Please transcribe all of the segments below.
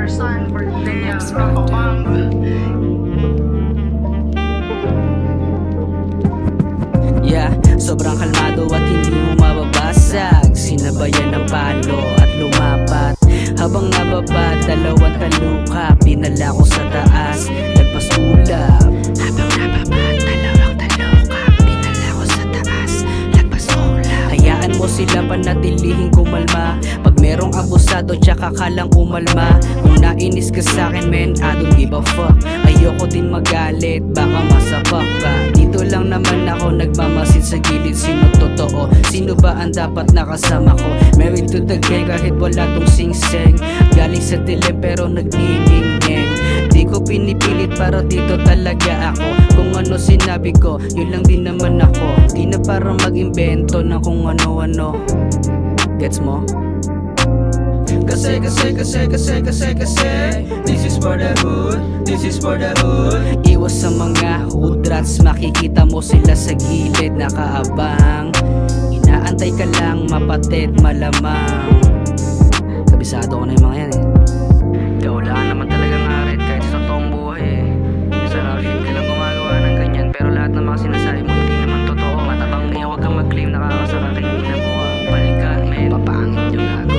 son for Pampanga. Yeah, sobrang kalmado at hindi mo mababasag. Sinabayan ng palo at lumapat. Habang nababa, dalawang taluka. Pinala ko sa taas, lagpas ulap. Habang nababa, dalawang taluka. Pinala ko sa taas, lagpas ulap. Hayaan mo sila panatilihing kumalma. Pag merong abusado, tsaka kalang umalma. Kung nainis ka sa'kin, man, I don't give a fuck. Ayoko din magalit, baka masapak ka. Dito lang naman ako nagmamasid sa gilid. Sino totoo? Sino ba ang dapat nakasama ko? Married to the gang kahit wala tong sing-sing. Galing sa dilim pero nagniningning. Di ko pinipilit para dito talaga ako. Kung ano sinabi ko, yun lang din naman ako. Di na para mag-imbento ng kung ano-ano. Gets mo? Kasi this is for the hood, this is for the hood. Iwas sa mga hoodrats, makikita mo sila sa gilid nakaabang. Inaantay ka lang, mapatid, malamang. Kabisado ko na yung mga yan eh. Kaulaan naman talagang arit kahit sa totoong buhay eh. Sa rap shit ka lang gumagawa ng ganyan, pero lahat ng mga sinasabi mo hindi naman totoo. Matabang kaya huwag kang mag-claim, nakakasaka kay hindi na buha. Balikan, men, papangit yung gago.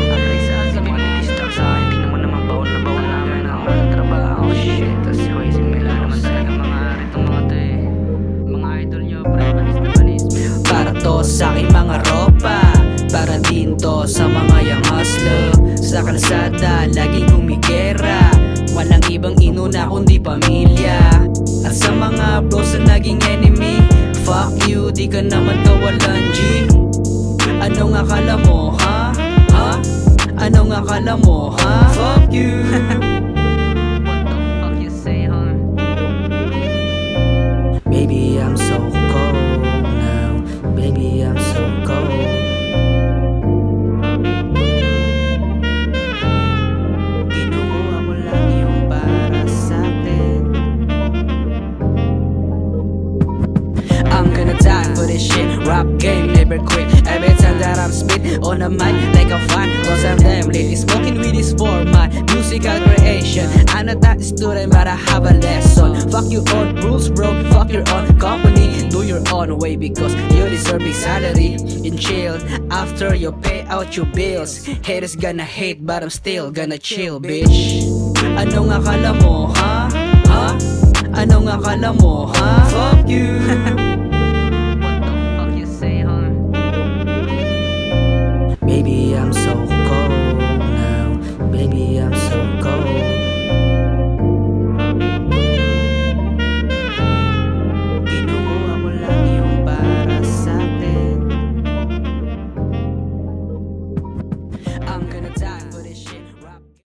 Sa aking mga ropa, para din to sa mga young hustler. Sa kalsada, laging humigera. Walang ibang inuna kundi pamilya. At sa mga bros na naging enemy, fuck you, di ka naman kawalan G. Anong akala mo, ha? Ha? Anong akala mo, ha? Fuck you. What the fuck you say, huh? Baby, I'm so cold. Baby, I'm so cold. Kinukuha ko lang yung para sa'tin. I'm gonna die for this shit. Rap game never quit. Every time that I'm spit on the mic like a fan, cause I'm damn lately smoking with this for my musical creation. I'm not that student but I have a lesson. Fuck your own rules bro, fuck your own company. Do your own way because you deserve big salary. And chill after you pay out your bills. Haters gonna hate but I'm still gonna chill bitch. Anong akala mo ha? Ha? Anong akala mo ha? Fuck you.